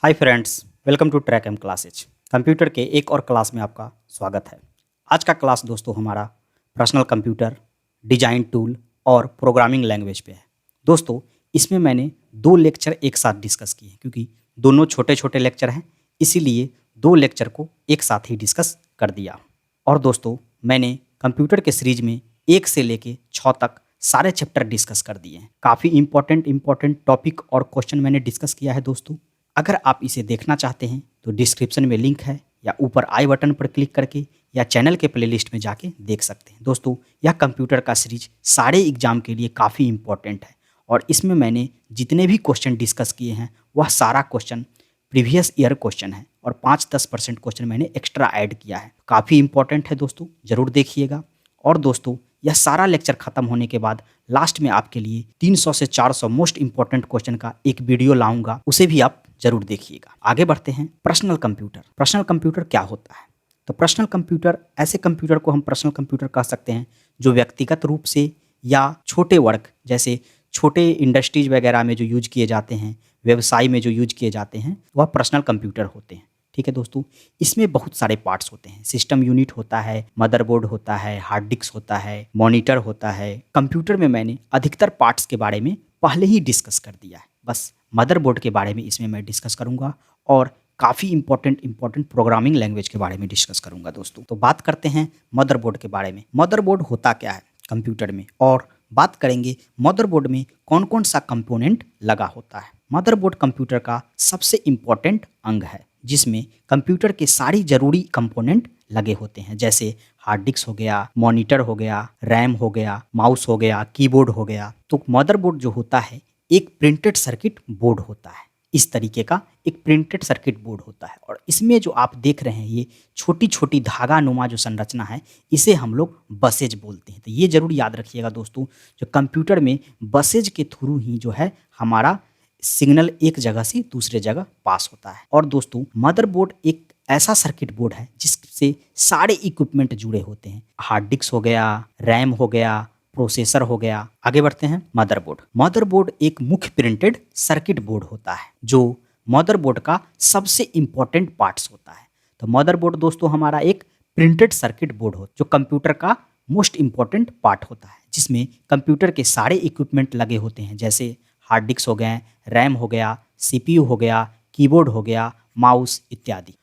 Hi friends, welcome to track M classes. Computer के एक और क्लास में आपका स्वागत है। आज का क्लास दोस्तों हमारा पर्सनल कंप्यूटर, डिजाइन टूल और प्रोग्रामिंग लैंग्वेज पे है। दोस्तों इसमें मैंने दो लेक्चर एक साथ डिस्कस किए हैं क्योंकि दोनों छोटे छोटे लेक्चर हैं, इसीलिए दो लेक्चर को एक साथ ही डिस्कस कर दिया। और दोस्तों मैंने कंप्यूटर के सीरीज में 1 से लेके 6 तक सारे चैप्टर डिस्कस कर दिए हैं। काफ़ी इंपॉर्टेंट टॉपिक और क्वेश्चन मैंने डिस्कस किया है दोस्तों। अगर आप इसे देखना चाहते हैं तो डिस्क्रिप्शन में लिंक है, या ऊपर आई बटन पर क्लिक करके या चैनल के प्लेलिस्ट में जाके देख सकते हैं। दोस्तों यह कंप्यूटर का सीरीज सारे एग्जाम के लिए काफ़ी इंपॉर्टेंट है और इसमें मैंने जितने भी क्वेश्चन डिस्कस किए हैं वह सारा क्वेश्चन प्रीवियस ईयर क्वेश्चन है और 5-10% क्वेश्चन मैंने एक्स्ट्रा ऐड किया है। काफ़ी इंपॉर्टेंट है दोस्तों, ज़रूर देखिएगा। और दोस्तों यह सारा लेक्चर खत्म होने के बाद लास्ट में आपके लिए 300 से 400 मोस्ट इंपॉर्टेंट क्वेश्चन का एक वीडियो लाऊंगा, उसे भी आप जरूर देखिएगा। आगे बढ़ते हैं। Personal computer. पर्सनल कंप्यूटर क्या होता है? तो पर्सनल कंप्यूटर, ऐसे कंप्यूटर को हम पर्सनल कंप्यूटर कह सकते हैं जो व्यक्तिगत रूप से या छोटे वर्क जैसे छोटे इंडस्ट्रीज वगैरह में जो यूज किए जाते हैं, व्यवसाय में जो यूज किए जाते हैं, वह पर्सनल कंप्यूटर होते हैं। ठीक है दोस्तों, इसमें बहुत सारे पार्ट्स होते हैं। सिस्टम यूनिट होता है, मदरबोर्ड होता है, हार्ड डिस्क होता है, मॉनिटर होता है। कंप्यूटर में मैंने अधिकतर पार्ट्स के बारे में पहले ही डिस्कस कर दिया है, बस मदरबोर्ड के बारे में इसमें मैं डिस्कस करूंगा और काफ़ी इंपॉर्टेंट प्रोग्रामिंग लैंग्वेज के बारे में डिस्कस करूंगा दोस्तों। तो बात करते हैं मदरबोर्ड के बारे में। मदरबोर्ड होता क्या है कंप्यूटर में, और बात करेंगे मदरबोर्ड में कौन कौन सा कंपोनेंट लगा होता है। मदरबोर्ड कंप्यूटर का सबसे इम्पोर्टेंट अंग है जिसमें कंप्यूटर के सारी जरूरी कंपोनेंट लगे होते हैं, जैसे हार्ड डिस्क हो गया, मॉनिटर हो गया, रैम हो गया, माउस हो गया, कीबोर्ड हो गया। तो मदरबोर्ड जो होता है एक प्रिंटेड सर्किट बोर्ड होता है। इस तरीके का एक प्रिंटेड सर्किट बोर्ड होता है और इसमें जो आप देख रहे हैं ये छोटी छोटी धागा नुमा जो संरचना है, इसे हम लोग बसेज बोलते हैं। तो ये जरूर याद रखिएगा दोस्तों, जो कंप्यूटर में बसेज के थ्रू ही जो है हमारा सिग्नल एक जगह से दूसरे जगह पास होता है। और दोस्तों मदरबोर्ड एक ऐसा सर्किट बोर्ड है जिससे सारे इक्विपमेंट जुड़े होते हैं। हार्ड डिस्क हो गया, रैम हो गया, प्रोसेसर हो गया। आगे बढ़ते हैं। मदरबोर्ड। मदरबोर्ड एक मुख्य प्रिंटेड सर्किट बोर्ड होता है जो मदरबोर्ड का सबसे इंपॉर्टेंट पार्ट्स होता है। तो मदरबोर्ड दोस्तों हमारा एक प्रिंटेड सर्किट बोर्ड हो जो कंप्यूटर का मोस्ट इंपॉर्टेंट पार्ट होता है, जिसमें कंप्यूटर के सारे इक्विपमेंट लगे होते हैं, जैसे हार्ड डिस्क हो गए, रैम हो गया, सीपीयू हो गया, कीबोर्ड हो गया, माउस इत्यादि।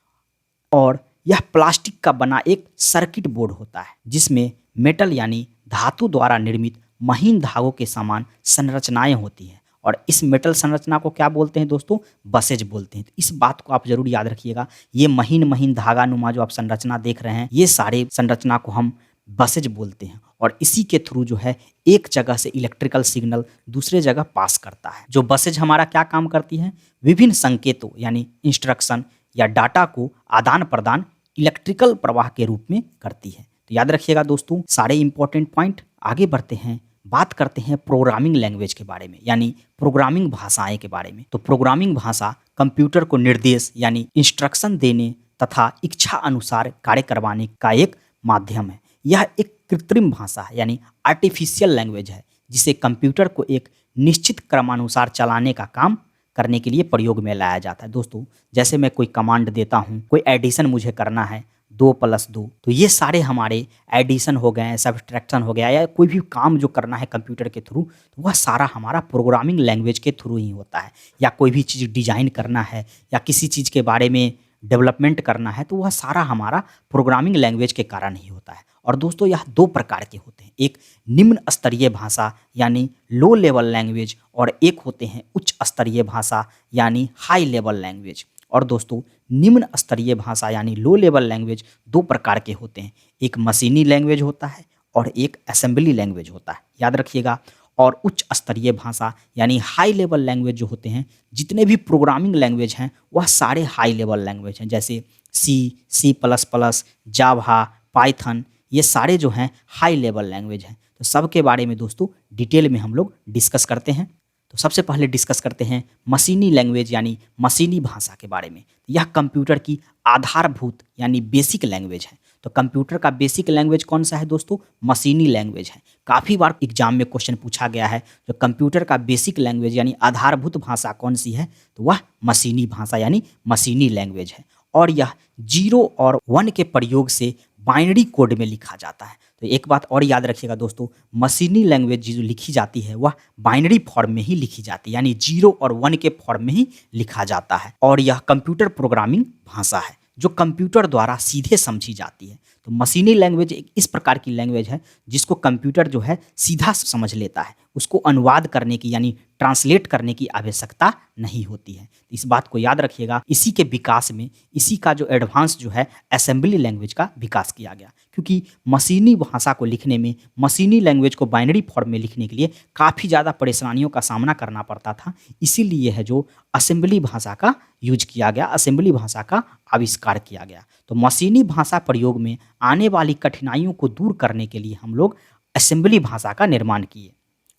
और यह प्लास्टिक का बना एक सर्किट बोर्ड होता है जिसमें मेटल यानी धातु द्वारा निर्मित महीन धागों के समान संरचनाएं होती हैं। और इस मेटल संरचना को क्या बोलते हैं दोस्तों? बसेज बोलते हैं। तो इस बात को आप जरूर याद रखिएगा। ये महीन महीन धागा नुमा जो आप संरचना देख रहे हैं, ये सारे संरचना को हम बसेज बोलते हैं और इसी के थ्रू जो है एक जगह से इलेक्ट्रिकल सिग्नल दूसरे जगह पास करता है। जो बसेज हमारा क्या काम करती है? विभिन्न संकेतों यानी इंस्ट्रक्शन या डाटा को आदान प्रदान इलेक्ट्रिकल प्रवाह के रूप में करती है। तो याद रखिएगा दोस्तों सारे इंपॉर्टेंट पॉइंट। आगे बढ़ते हैं, बात करते हैं प्रोग्रामिंग लैंग्वेज के बारे में, यानी प्रोग्रामिंग भाषाएं के बारे में। तो प्रोग्रामिंग भाषा कंप्यूटर को निर्देश यानी इंस्ट्रक्शन देने तथा इच्छा अनुसार कार्य करवाने का एक माध्यम है। यह एक कृत्रिम भाषा है यानी आर्टिफिशियल लैंग्वेज है, जिसे कंप्यूटर को एक निश्चित क्रमानुसार चलाने का काम करने के लिए प्रयोग में लाया जाता है। दोस्तों जैसे मैं कोई कमांड देता हूँ, कोई एडिशन मुझे करना है 2+2, तो ये सारे हमारे एडिशन हो गए, सब्ट्रैक्शन हो गया, या कोई भी काम जो करना है कंप्यूटर के थ्रू, तो वह सारा हमारा प्रोग्रामिंग लैंग्वेज के थ्रू ही होता है। या कोई भी चीज़ डिजाइन करना है या किसी चीज़ के बारे में डेवलपमेंट करना है, तो वह सारा हमारा प्रोग्रामिंग लैंग्वेज के कारण ही होता है। और दोस्तों यह दो प्रकार के होते हैं, एक निम्न स्तरीय भाषा यानी लो लेवल लैंग्वेज, और एक होते हैं उच्च स्तरीय भाषा यानी हाई लेवल लैंग्वेज। और दोस्तों निम्न स्तरीय भाषा यानी लो लेवल लैंग्वेज दो प्रकार के होते हैं, एक मशीनी लैंग्वेज होता है और एक असेंबली लैंग्वेज होता है, याद रखिएगा। और उच्च स्तरीय भाषा यानी हाई लेवल लैंग्वेज जो होते हैं, जितने भी प्रोग्रामिंग लैंग्वेज हैं वह सारे हाई लेवल लैंग्वेज हैं, जैसे C++, जावा, पाइथन, ये सारे जो हैं हाई लेवल लैंग्वेज हैं। तो सबके बारे में दोस्तों डिटेल में हम लोग डिस्कस करते हैं। तो सबसे पहले डिस्कस करते हैं मशीनी लैंग्वेज यानी मशीनी भाषा के बारे में। यह कंप्यूटर की आधारभूत यानी बेसिक लैंग्वेज है तो कंप्यूटर का बेसिक लैंग्वेज कौन सा है दोस्तों? मशीनी लैंग्वेज है। काफ़ी बार एग्जाम में क्वेश्चन पूछा गया है, जो कंप्यूटर का बेसिक लैंग्वेज यानी आधारभूत भाषा कौन सी है, तो वह मशीनी भाषा यानी मशीनी लैंग्वेज है। और यह 0 और 1 के प्रयोग से बाइनरी कोड में लिखा जाता है। तो एक बात और याद रखिएगा दोस्तों, मशीनी लैंग्वेज जो लिखी जाती है वह बाइनरी फॉर्म में ही लिखी जाती है, यानी 0 और 1 के फॉर्म में ही लिखा जाता है। और यह कंप्यूटर प्रोग्रामिंग भाषा है जो कंप्यूटर द्वारा सीधे समझी जाती है। तो मशीनी लैंग्वेज एक इस प्रकार की लैंग्वेज है जिसको कंप्यूटर जो है सीधा समझ लेता है, उसको अनुवाद करने की यानी ट्रांसलेट करने की आवश्यकता नहीं होती है। तो इस बात को याद रखिएगा। इसी के विकास में इसी का जो एडवांस जो है असेंबली लैंग्वेज का विकास किया गया, क्योंकि मशीनी भाषा को लिखने में, मशीनी लैंग्वेज को बाइनरी फॉर्म में लिखने के लिए काफ़ी ज़्यादा परेशानियों का सामना करना पड़ता था। इसीलिए है जो असेंबली भाषा का यूज किया गया, असेंबली भाषा का आविष्कार किया गया। तो मशीनी भाषा प्रयोग में आने वाली कठिनाइयों को दूर करने के लिए हम लोग असेंबली भाषा का निर्माण किए,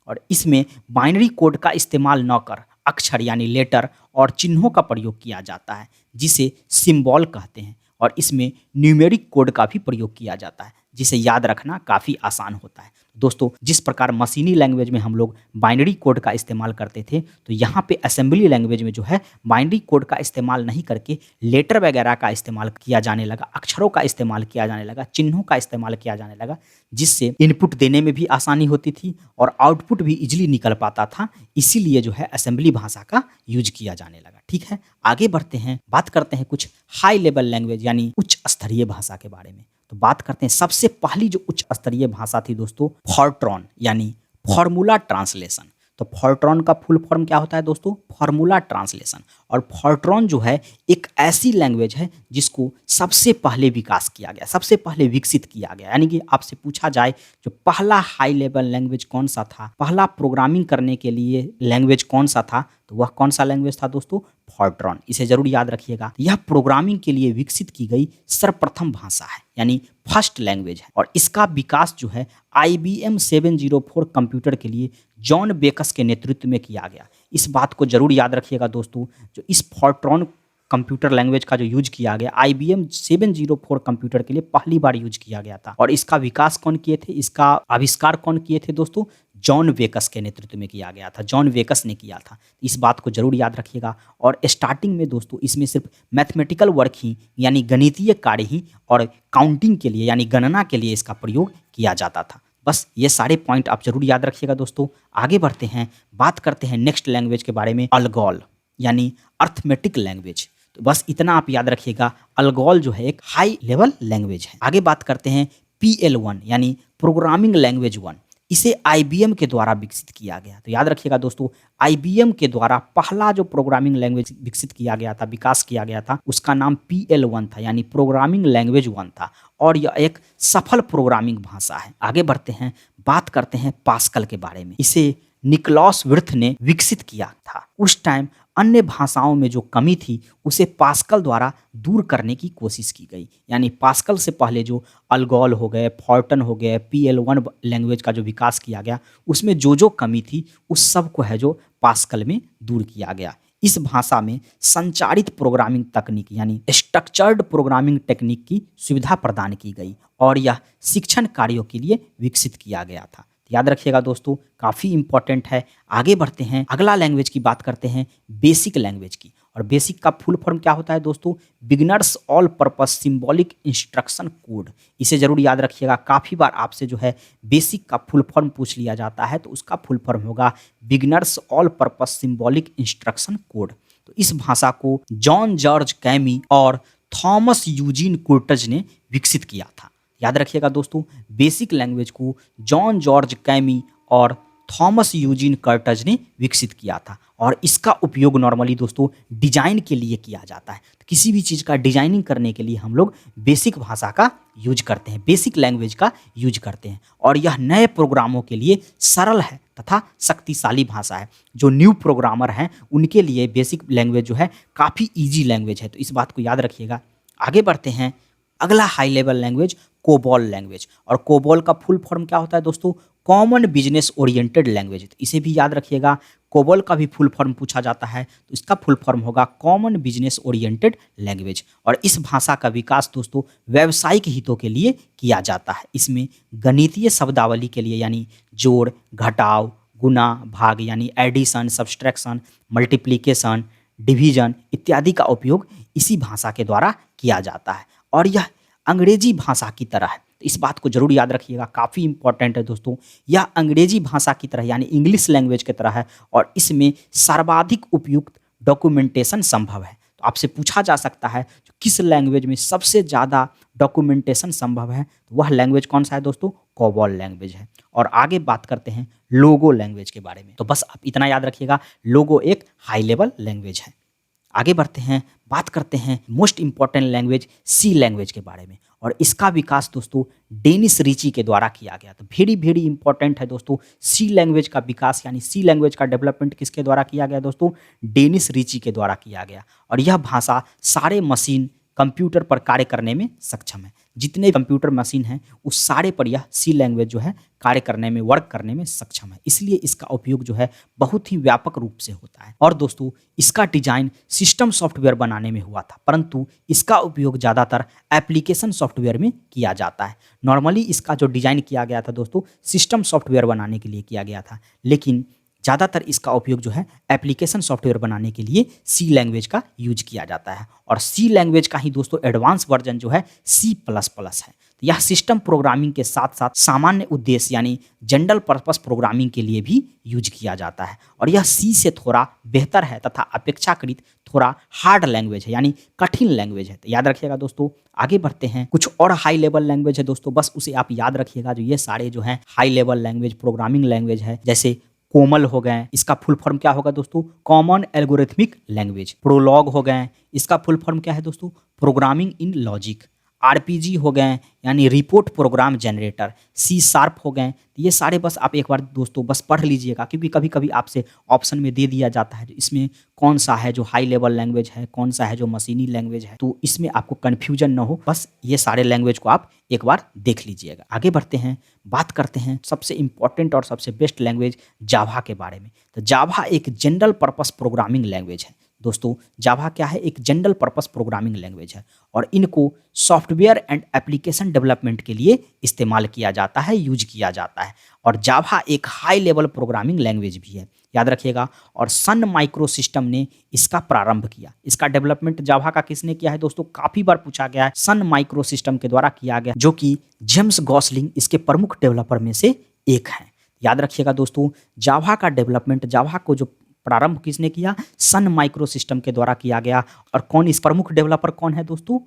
और इसमें बाइनरी कोड का इस्तेमाल न कर अक्षर यानी लेटर और चिन्हों का प्रयोग किया जाता है, जिसे सिंबल कहते हैं। और इसमें न्यूमेरिक कोड का भी प्रयोग किया जाता है, जिसे याद रखना काफ़ी आसान होता है। दोस्तों, जिस प्रकार मशीनी लैंग्वेज में हम लोग बाइनरी कोड का इस्तेमाल करते थे, तो यहाँ पे असेंबली लैंग्वेज में जो है बाइनरी कोड का इस्तेमाल नहीं करके लेटर वगैरह का इस्तेमाल किया जाने लगा, अक्षरों का इस्तेमाल किया जाने लगा, चिन्हों का इस्तेमाल किया जाने लगा, जिससे इनपुट देने में भी आसानी होती थी और आउटपुट भी इजीली निकल पाता था। इसीलिए जो है असेंबली भाषा का यूज किया जाने लगा। ठीक है, आगे बढ़ते हैं, बात करते हैं कुछ हाई लेवल लैंग्वेज यानी उच्च स्तरीय भाषा के बारे में। तो बात करते हैं, सबसे पहली जो उच्च स्तरीय भाषा थी दोस्तों, फॉर्ट्रॉन यानी फॉर्मूला ट्रांसलेशन। तो फॉर्ट्रॉन का फुल फॉर्म क्या होता है दोस्तों? Formula translation. और फॉर्ट्रॉन जो है एक ऐसी लैंग्वेज है जिसको सबसे पहले विकास किया गया, सबसे पहले विकसित किया गया। यानी कि आपसे पूछा जाए जो पहला हाई लेवल लैंग्वेज कौन सा था, पहला प्रोग्रामिंग करने के लिए लैंग्वेज कौन सा था, तो वह कौन सा लैंग्वेज था दोस्तों? फॉर्ट्रॉन। इसे जरूर याद रखिएगा। यह प्रोग्रामिंग के लिए विकसित की गई सर्वप्रथम भाषा है, यानी फर्स्ट लैंग्वेज है। और इसका विकास जो है IBM 704 कंप्यूटर के लिए जॉन बेकस के नेतृत्व में किया गया। इस बात को जरूर याद रखिएगा दोस्तों, जो इस फॉर्ट्रॉन कंप्यूटर लैंग्वेज का जो यूज किया गया IBM 704 कंप्यूटर के लिए पहली बार यूज किया गया था। और इसका विकास कौन किए थे, इसका आविष्कार कौन किए थे दोस्तों? जॉन वेकस के नेतृत्व में किया गया था, जॉन वेकस ने किया था। इस बात को जरूर याद रखिएगा। और स्टार्टिंग में दोस्तों इसमें सिर्फ मैथमेटिकल वर्क ही यानी गणितीय कार्य ही और काउंटिंग के लिए यानी गणना के लिए इसका प्रयोग किया जाता था। बस ये सारे पॉइंट आप जरूर याद रखिएगा दोस्तों। आगे बढ़ते हैं, बात करते हैं नेक्स्ट लैंग्वेज के बारे में, अलगोल यानी अर्थमेटिक लैंग्वेज। तो बस इतना आप याद रखिएगा, अलगोल जो है एक हाई लेवल लैंग्वेज है। आगे बात करते हैं PL1 यानी प्रोग्रामिंग लैंग्वेज 1। इसे IBM के द्वारा विकसित किया गया। तो याद रखिएगा दोस्तों, IBM के द्वारा पहला जो प्रोग्रामिंग लैंग्वेज विकसित किया गया था, विकास किया गया था, उसका नाम PL1 था, यानी प्रोग्रामिंग लैंग्वेज 1 था। और यह एक सफल प्रोग्रामिंग भाषा है। आगे बढ़ते हैं, बात करते हैं पास्कल के बारे में। इसे निकोलस विर्थ ने विकसित किया था। उस टाइम अन्य भाषाओं में जो कमी थी उसे पास्कल द्वारा दूर करने की कोशिश की गई। यानी पास्कल से पहले जो अलगोल हो गए, फॉर्टन हो गए, PL1 लैंग्वेज का जो विकास किया गया, उसमें जो जो कमी थी उस सब को है जो पास्कल में दूर किया गया। इस भाषा में संचारित प्रोग्रामिंग तकनीक यानी स्ट्रक्चर्ड प्रोग्रामिंग टेक्निक की सुविधा प्रदान की गई और यह शिक्षण कार्यों के लिए विकसित किया गया था। याद रखिएगा दोस्तों, काफ़ी इंपॉर्टेंट है। आगे बढ़ते हैं, अगला लैंग्वेज की बात करते हैं, बेसिक लैंग्वेज की। और बेसिक का फुल फॉर्म क्या होता है दोस्तों? Beginners all purpose symbolic instruction code. इसे जरूर याद रखिएगा। काफ़ी बार आपसे जो है बेसिक का फुल फॉर्म पूछ लिया जाता है, तो उसका फुल फॉर्म होगा beginners all purpose symbolic instruction code. तो इस भाषा को जॉन जॉर्ज कैमी और थॉमस यूजीन कुर्टज ने विकसित किया था। याद रखिएगा दोस्तों, बेसिक लैंग्वेज को जॉन जॉर्ज कैमी और थॉमस यूजीन कर्टज ने विकसित किया था। और इसका उपयोग नॉर्मली दोस्तों डिजाइन के लिए किया जाता है। तो किसी भी चीज़ का डिजाइनिंग करने के लिए हम लोग बेसिक भाषा का यूज करते हैं, बेसिक लैंग्वेज का यूज करते हैं। और यह नए प्रोग्रामों के लिए सरल है तथा शक्तिशाली भाषा है। जो न्यू प्रोग्रामर हैं उनके लिए बेसिक लैंग्वेज जो है काफ़ी ईजी लैंग्वेज है। तो इस बात को याद रखिएगा। आगे बढ़ते हैं, अगला high level language COBOL language. और कोबॉल का फुल फॉर्म क्या होता है दोस्तों? Common business oriented language. तो इसे भी याद रखिएगा। कोबोल का भी फुल फॉर्म पूछा जाता है तो इसका फुल फॉर्म होगा कॉमन बिजनेस ओरिएंटेड लैंग्वेज। और इस भाषा का विकास दोस्तों व्यावसायिक हितों के लिए किया जाता है। इसमें गणितीय शब्दावली के लिए यानी जोड़, घटाव, गुना, भाग यानी एडिशन, सब्सट्रैक्शन, मल्टीप्लिकेशन, डिवीजन इत्यादि का उपयोग इसी भाषा के द्वारा किया जाता है। और यह अंग्रेजी भाषा की तरह है। तो इस बात को जरूर याद रखिएगा, काफ़ी इंपॉर्टेंट है दोस्तों। यह अंग्रेजी भाषा की तरह यानी इंग्लिश लैंग्वेज की तरह है और इसमें सर्वाधिक उपयुक्त डॉक्यूमेंटेशन संभव है। तो आपसे पूछा जा सकता है किस लैंग्वेज में सबसे ज़्यादा डॉक्यूमेंटेशन संभव है, तो वह लैंग्वेज कौन सा है दोस्तों? कोबोल लैंग्वेज है। और आगे बात करते हैं लोगो लैंग्वेज के बारे में। तो बस आप इतना याद रखिएगा, लोगो एक हाई लेवल लैंग्वेज है। आगे बढ़ते हैं, बात करते हैं most important language C language के बारे में। और इसका विकास दोस्तों डेनिस रीची के द्वारा किया गया। तो वेरी वेरी इंपॉर्टेंट है दोस्तों, सी लैंग्वेज का विकास यानी सी लैंग्वेज का डेवलपमेंट किसके द्वारा किया गया दोस्तों? डेनिस रीची के द्वारा किया गया। और यह भाषा सारे मशीन कंप्यूटर पर कार्य करने में सक्षम है। जितने कंप्यूटर मशीन हैं उस सारे पर यह सी लैंग्वेज जो है कार्य करने में, वर्क करने में सक्षम है। इसलिए इसका उपयोग जो है बहुत ही व्यापक रूप से होता है। और दोस्तों इसका डिजाइन सिस्टम सॉफ्टवेयर बनाने में हुआ था, परंतु इसका उपयोग ज़्यादातर एप्लीकेशन सॉफ्टवेयर में किया जाता है। नॉर्मली इसका जो डिजाइन किया गया था दोस्तों सिस्टम सॉफ्टवेयर बनाने के लिए किया गया था, लेकिन ज़्यादातर इसका उपयोग जो है एप्लीकेशन सॉफ्टवेयर बनाने के लिए सी लैंग्वेज का यूज किया जाता है। और सी लैंग्वेज का ही दोस्तों एडवांस वर्जन जो है C++ है। तो यह सिस्टम प्रोग्रामिंग के साथ साथ सामान्य उद्देश्य यानी जनरल पर्पस प्रोग्रामिंग के लिए भी यूज किया जाता है। और यह सी से थोड़ा बेहतर है तथा अपेक्षाकृत थोड़ा हार्ड लैंग्वेज है यानी कठिन लैंग्वेज है। तो याद रखिएगा दोस्तों। आगे बढ़ते हैं, कुछ और हाई लेवल लैंग्वेज है दोस्तों, बस उसे आप याद रखिएगा। जो ये सारे जो हैं high level language programming language है, जैसे कोमल हो गए, इसका फुल फॉर्म क्या होगा दोस्तों? Common algorithmic language. प्रोलॉग हो गए, इसका फुल फॉर्म क्या है दोस्तों? Programming in logic. आरपीजी हो गए यानी रिपोर्ट प्रोग्राम जनरेटर। C# हो गए। तो ये सारे बस आप एक बार दोस्तों बस पढ़ लीजिएगा, क्योंकि कभी कभी आपसे ऑप्शन में दे दिया जाता है इसमें कौन सा है जो हाई लेवल लैंग्वेज है, कौन सा है जो मशीनी लैंग्वेज है, तो इसमें आपको कन्फ्यूजन ना हो, बस ये सारे लैंग्वेज को आप एक बार देख लीजिएगा। आगे बढ़ते हैं, बात करते हैं सबसे इंपॉर्टेंट और सबसे बेस्ट लैंग्वेज जावा के बारे में। तो जावा एक जनरल पर्पस प्रोग्रामिंग लैंग्वेज है दोस्तों। जावा क्या है? एक जनरल पर्पस प्रोग्रामिंग लैंग्वेज है और इनको सॉफ्टवेयर एंड एप्लीकेशन डेवलपमेंट के लिए इस्तेमाल किया जाता है, यूज किया जाता है। और जावा एक हाई लेवल प्रोग्रामिंग लैंग्वेज भी है, याद रखिएगा। और सन माइक्रो सिस्टम ने इसका प्रारंभ किया। इसका डेवलपमेंट जावा का किसने किया है दोस्तों? काफ़ी बार पूछा गया है। सन माइक्रो सिस्टम के द्वारा किया गया, जो कि जेम्स गॉसलिंग इसके प्रमुख डेवलपर में से एक हैं। याद रखिएगा दोस्तों, जावा का डेवलपमेंट, जावा को जो प्रारंभ किसने किया? सन माइक्रो सिस्टम के द्वारा किया गया। और कौन इस प्रमुख डेवलपर कौन है दोस्तों?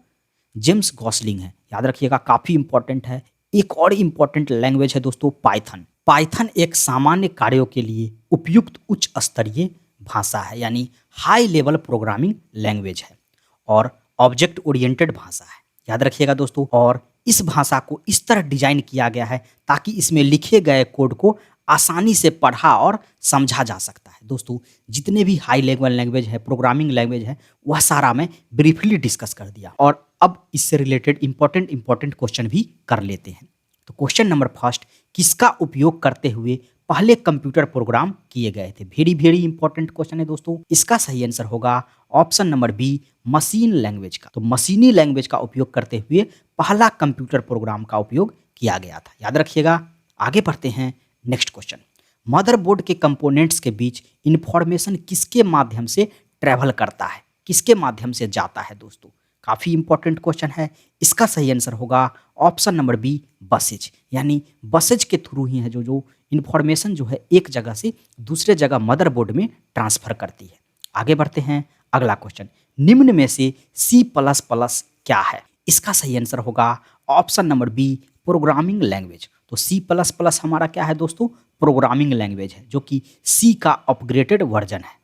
जेम्स गॉसलिंग है। याद रखिएगा, काफ़ी इंपॉर्टेंट है। एक और इंपॉर्टेंट लैंग्वेज है दोस्तों पाइथन। पाइथन एक सामान्य कार्यों के लिए उपयुक्त उच्च स्तरीय भाषा है यानी हाई लेवल प्रोग्रामिंग लैंग्वेज है और ऑब्जेक्ट ओरिएंटेड भाषा है। याद रखिएगा दोस्तों। और इस भाषा को इस तरह डिजाइन किया गया है ताकि इसमें लिखे गए कोड को आसानी से पढ़ा और समझा जा सकता है। दोस्तों जितने भी हाई लेवल लैंग्वेज है, प्रोग्रामिंग लैंग्वेज है, वह सारा मैं ब्रीफली डिस्कस कर दिया। और अब इससे रिलेटेड इंपॉर्टेंट क्वेश्चन भी कर लेते हैं। तो क्वेश्चन नंबर फर्स्ट, किसका उपयोग करते हुए पहले कंप्यूटर प्रोग्राम किए गए थे? वेरी वेरी इंपॉर्टेंट क्वेश्चन है दोस्तों। इसका सही आंसर होगा option number B, machine language का। तो मशीनी लैंग्वेज का उपयोग करते हुए पहला कंप्यूटर प्रोग्राम का उपयोग किया गया था, याद रखिएगा। आगे बढ़ते हैं, नेक्स्ट क्वेश्चन, मदरबोर्ड के कंपोनेंट्स के बीच इंफॉर्मेशन किसके माध्यम से ट्रैवल करता है, किसके माध्यम से जाता है दोस्तों? काफ़ी इंपॉर्टेंट क्वेश्चन है। इसका सही आंसर होगा ऑप्शन नंबर बी, बसेज। यानी बसेज के थ्रू ही है जो इंफॉर्मेशन जो है एक जगह से दूसरे जगह मदरबोर्ड में ट्रांसफर करती है। आगे बढ़ते हैं, अगला क्वेश्चन, निम्न में से C++ क्या है? इसका सही आंसर होगा option number B, programming language. तो C++ हमारा क्या है दोस्तों? प्रोग्रामिंग लैंग्वेज है, जो कि सी का अपग्रेडेड वर्जन है।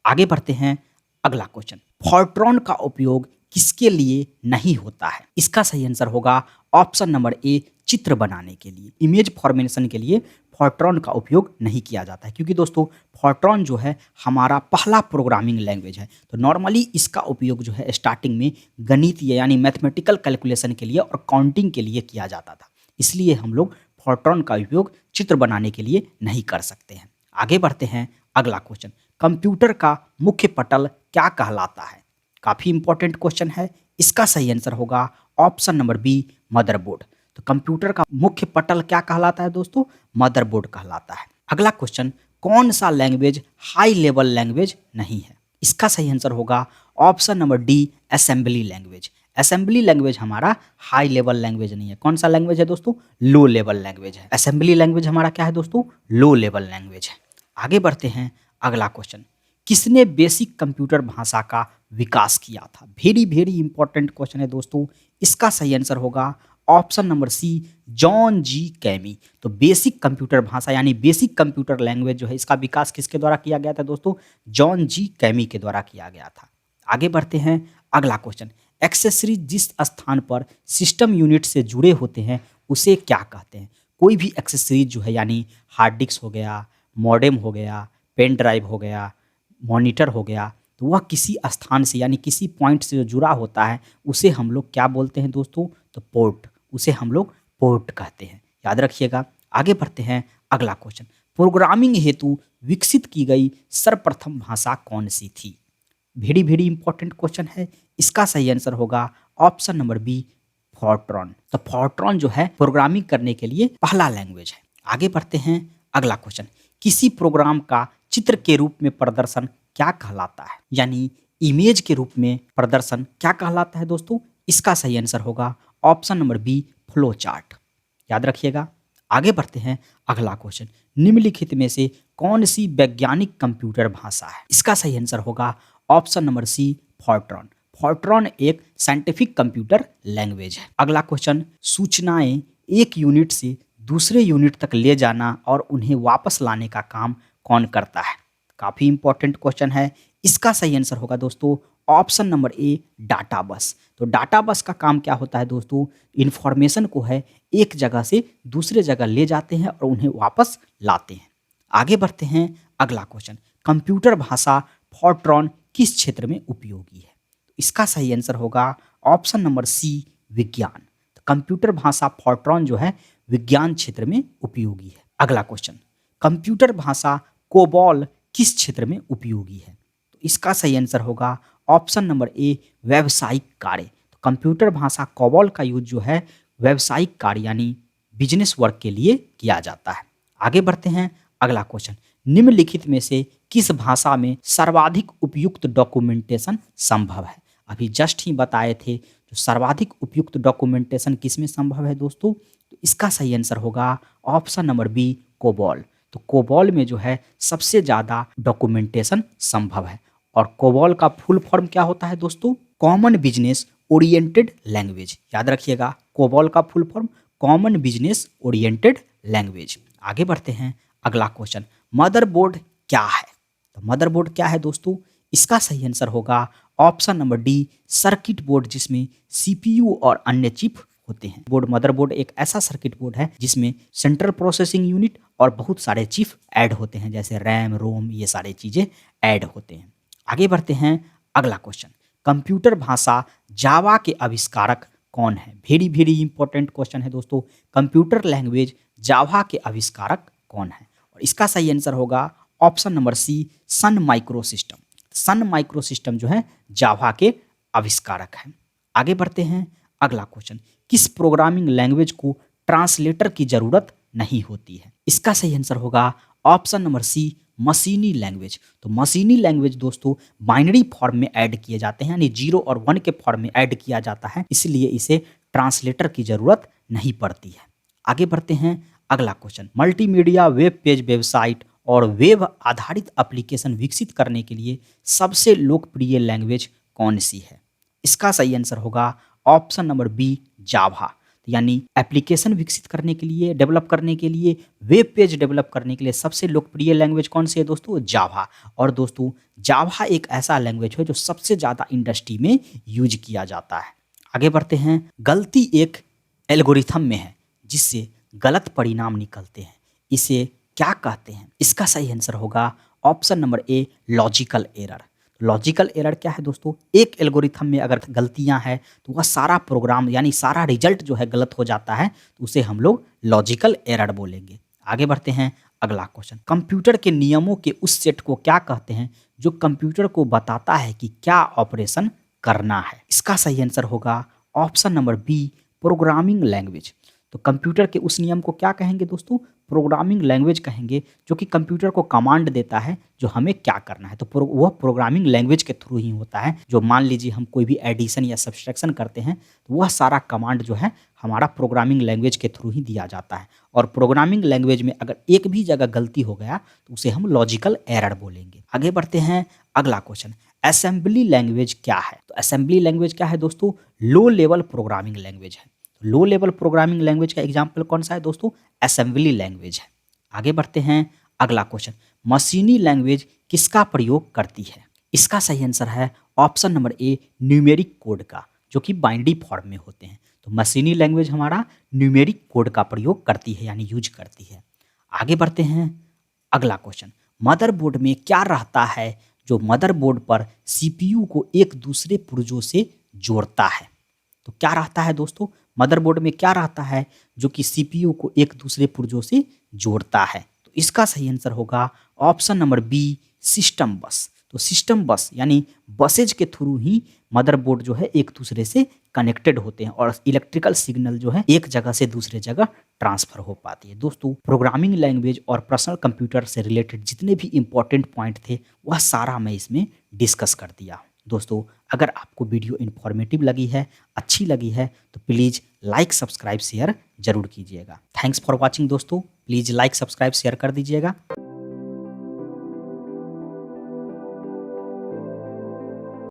आगे बढ़ते हैं, अगला क्वेश्चन, फोर्ट्रॉन का उपयोग किसके लिए नहीं होता है? इसका सही आंसर होगा ऑप्शन नंबर ए, चित्र बनाने के लिए, इमेज फॉर्मेशन के लिए फोर्ट्रॉन का उपयोग नहीं किया जाता है, क्योंकि दोस्तों फोर्ट्रॉन जो है हमारा पहला प्रोग्रामिंग लैंग्वेज है। तो नॉर्मली इसका उपयोग जो है स्टार्टिंग में गणितीय यानी मैथमेटिकल कैलकुलेशन के लिए और काउंटिंग के लिए किया जाता था, इसलिए हम लोग फोर्ट्रॉन का उपयोग चित्र बनाने के लिए नहीं कर सकते हैं। आगे बढ़ते हैं, अगला क्वेश्चन, कंप्यूटर का मुख्य पटल क्या कहलाता है? काफ़ी इंपॉर्टेंट क्वेश्चन है। इसका सही आंसर होगा ऑप्शन नंबर बी, मदरबोर्ड। तो कंप्यूटर का मुख्य पटल क्या कहलाता है दोस्तों? मदरबोर्ड कहलाता है। अगला क्वेश्चन, कौन सा लैंग्वेज हाई लेवल लैंग्वेज नहीं है? इसका सही आंसर होगा option number D, assembly language. Assembly language हमारा हाई लेवल लैंग्वेज नहीं है। कौन सा लैंग्वेज है दोस्तों? लो लेवल लैंग्वेज है। असेंबली लैंग्वेज हमारा क्या है दोस्तों? लो लेवल लैंग्वेज है। आगे बढ़ते हैं, अगला क्वेश्चन, किसने बेसिक कंप्यूटर भाषा का विकास किया था? वेरी वेरी इंपॉर्टेंट क्वेश्चन है दोस्तों। इसका सही आंसर होगा ऑप्शन नंबर सी, जॉन जी कैमी। तो बेसिक कंप्यूटर भाषा यानी बेसिक कंप्यूटर लैंग्वेज जो है, इसका विकास किसके द्वारा किया गया था दोस्तों? जॉन जी कैमी के द्वारा किया गया था। आगे बढ़ते हैं, अगला क्वेश्चन, एक्सेसरीज जिस स्थान पर सिस्टम यूनिट से जुड़े होते हैं उसे क्या कहते हैं? कोई भी एक्सेसरीज जो है यानी हार्ड डिस्क हो गया, मॉडेम हो गया, पेन ड्राइव हो गया, मॉनिटर हो गया, तो वह किसी स्थान से यानी किसी पॉइंट से जो जुड़ा होता है उसे हम लोग क्या बोलते हैं दोस्तों? तो पोर्ट। उसे हम लोग पोर्ट कहते हैं, याद रखिएगा। आगे बढ़ते हैं, अगला क्वेश्चन, प्रोग्रामिंग हेतु विकसित की गई सर्वप्रथम भाषा कौन सी थी? वेरी वेरी इंपॉर्टेंट क्वेश्चन है। इसका सही आंसर होगा ऑप्शन नंबर बी, फोर्ट्रॉन। तो फोर्ट्रॉन जो है प्रोग्रामिंग करने के लिए पहला लैंग्वेज है। आगे बढ़ते हैं, अगला क्वेश्चन, किसी प्रोग्राम का चित्र के रूप में प्रदर्शन क्या कहलाता है? यानी इमेज के रूप में प्रदर्शन क्या कहलाता है दोस्तों? इसका सही आंसर होगा option number B, flow chart. याद रखिएगा। आगे बढ़ते हैं, अगला क्वेश्चन, निम्नलिखित में से कौन सी वैज्ञानिक कंप्यूटर भाषा है? इसका सही आंसर होगा option number C, Fortran. Fortran एक साइंटिफिक कंप्यूटर लैंग्वेज है। अगला क्वेश्चन, सूचनाएं एक यूनिट से दूसरे यूनिट तक ले जाना और उन्हें वापस लाने का काम कौन करता है? काफ़ी इंपॉर्टेंट क्वेश्चन है। इसका सही आंसर होगा दोस्तों ऑप्शन नंबर ए, डाटा बस। तो डाटा बस का काम क्या होता है दोस्तों? इंफॉर्मेशन को है एक जगह से दूसरे जगह ले जाते हैं और उन्हें वापस लाते हैं। आगे बढ़ते हैं, अगला क्वेश्चन, कंप्यूटर भाषा फोर्ट्रॉन किस क्षेत्र में उपयोगी है? तो इसका सही आंसर होगा ऑप्शन नंबर सी, विज्ञान। तो कंप्यूटर भाषा फोर्ट्रॉन जो है विज्ञान क्षेत्र में उपयोगी है। अगला क्वेश्चन, कंप्यूटर भाषा कोबॉल किस क्षेत्र में उपयोगी है? तो इसका सही आंसर होगा ऑप्शन नंबर ए, व्यावसायिक कार्य। तो कंप्यूटर भाषा कोबॉल का यूज जो है व्यावसायिक कार्य यानी बिजनेस वर्क के लिए किया जाता है। आगे बढ़ते हैं, अगला क्वेश्चन, निम्नलिखित में से किस भाषा में सर्वाधिक उपयुक्त डॉक्यूमेंटेशन संभव है? अभी जस्ट ही बताए थे, जो सर्वाधिक उपयुक्त डॉक्यूमेंटेशन किस में संभव है दोस्तों? तो इसका सही आंसर होगा ऑप्शन नंबर बी, कोबॉल। तो कोबॉल में जो है सबसे ज़्यादा डॉक्यूमेंटेशन संभव है। और कोबॉल का फुल फॉर्म क्या होता है दोस्तों? Common business oriented language. याद रखिएगा, कोबॉल का full form common business oriented language. आगे बढ़ते हैं, अगला क्वेश्चन, मदरबोर्ड क्या है? तो मदरबोर्ड क्या है दोस्तों? इसका सही आंसर होगा option number D, circuit board, जिसमें सीपीयू और अन्य चिप होते हैं। बोर्ड मदरबोर्ड एक ऐसा सर्किट बोर्ड है जिसमें सेंट्रल प्रोसेसिंग यूनिट और बहुत सारे चिप ऐड होते हैं, जैसे रैम, रोम, ये सारे चीज़ें ऐड होते हैं। आगे बढ़ते हैं, अगला क्वेश्चन, कंप्यूटर भाषा जावा के आविष्कारक कौन है? वेरी वेरी इंपॉर्टेंट क्वेश्चन है दोस्तों। कंप्यूटर लैंग्वेज जावा के आविष्कारक कौन है? और इसका सही आंसर होगा ऑप्शन नंबर सी, Sun micro system. Sun micro system जो है जावा के आविष्कारक हैं। आगे बढ़ते हैं, अगला क्वेश्चन, किस प्रोग्रामिंग लैंग्वेज को ट्रांसलेटर की जरूरत नहीं होती है? इसका सही आंसर होगा ऑप्शन नंबर सी, मशीनी लैंग्वेज। तो मशीनी लैंग्वेज दोस्तों बाइनरी फॉर्म में ऐड किए जाते हैं, यानी 0 और 1 के फॉर्म में ऐड किया जाता है, इसलिए इसे ट्रांसलेटर की जरूरत नहीं पड़ती है। आगे बढ़ते हैं, अगला question, multimedia web page, website और वेब आधारित एप्लीकेशन विकसित करने के लिए सबसे लोकप्रिय लैंग्वेज कौन सी है? इसका सही आंसर होगा ऑप्शन नंबर बी, जावा। यानी एप्लीकेशन विकसित करने के लिए, डेवलप करने के लिए, वेब पेज डेवलप करने के लिए सबसे लोकप्रिय लैंग्वेज कौन सी है दोस्तों? जावा। और दोस्तों जावा एक ऐसा लैंग्वेज है जो सबसे ज़्यादा इंडस्ट्री में यूज किया जाता है। आगे बढ़ते हैं, गलती एक एल्गोरिथम में है जिससे गलत परिणाम निकलते हैं, इसे क्या कहते हैं? इसका सही आंसर होगा option number A, logical error. Logical error क्या है दोस्तों? एक एल्गोरिथम में अगर गलतियां हैं तो वह सारा प्रोग्राम यानी सारा रिजल्ट जो है गलत हो जाता है, तो उसे हम लोग लॉजिकल एरर बोलेंगे। आगे बढ़ते हैं, अगला क्वेश्चन। कंप्यूटर के नियमों के उस सेट को क्या कहते हैं जो कंप्यूटर को बताता है कि क्या ऑपरेशन करना है? इसका सही आंसर होगा option number B, programming language. तो कंप्यूटर के उस नियम को क्या कहेंगे दोस्तों? प्रोग्रामिंग लैंग्वेज कहेंगे, जो कि कंप्यूटर को कमांड देता है जो हमें क्या करना है। तो वह प्रोग्रामिंग लैंग्वेज के थ्रू ही होता है। जो मान लीजिए हम कोई भी एडिशन या सब्सट्रैक्शन करते हैं तो वह सारा कमांड जो है हमारा प्रोग्रामिंग लैंग्वेज के थ्रू ही दिया जाता है। और प्रोग्रामिंग लैंग्वेज में अगर एक भी जगह गलती हो गया तो उसे हम लॉजिकल एरर बोलेंगे। आगे बढ़ते हैं, अगला क्वेश्चन। असेंबली लैंग्वेज क्या है? तो असेंबली लैंग्वेज क्या है दोस्तों? लो लेवल प्रोग्रामिंग लैंग्वेज है। लो लेवल प्रोग्रामिंग लैंग्वेज का एग्जाम्पल कौन सा है दोस्तों? असेंबली लैंग्वेज है। आगे बढ़ते हैं, अगला क्वेश्चन। मशीनी लैंग्वेज किसका प्रयोग करती है? इसका सही आंसर है option number A, numeric code का, जो कि बाइनरी फॉर्म में होते हैं। तो मशीनी लैंग्वेज हमारा न्यूमेरिक कोड का प्रयोग करती है यानी यूज करती है। आगे बढ़ते हैं, अगला क्वेश्चन। मदरबोर्ड में क्या रहता है जो मदरबोर्ड पर सीपीयू को एक दूसरे पुर्जों से जोड़ता है? तो क्या रहता है दोस्तों? मदरबोर्ड में क्या रहता है जो कि सीपीयू को एक दूसरे पुर्जों से जोड़ता है? तो इसका सही आंसर होगा ऑप्शन नंबर बी, सिस्टम बस। तो सिस्टम बस यानी बसेज के थ्रू ही मदरबोर्ड जो है एक दूसरे से कनेक्टेड होते हैं और इलेक्ट्रिकल सिग्नल जो है एक जगह से दूसरे जगह ट्रांसफर हो पाती है। दोस्तों, प्रोग्रामिंग लैंग्वेज और पर्सनल कंप्यूटर से रिलेटेड जितने भी इंपॉर्टेंट पॉइंट थे वह सारा मैं इसमें डिस्कस कर दिया। दोस्तों, अगर आपको वीडियो इन्फॉर्मेटिव लगी है, अच्छी लगी है, तो प्लीज़ लाइक सब्सक्राइब शेयर जरूर कीजिएगा। थैंक्स फॉर वॉचिंग दोस्तों। प्लीज़ लाइक सब्सक्राइब शेयर कर दीजिएगा।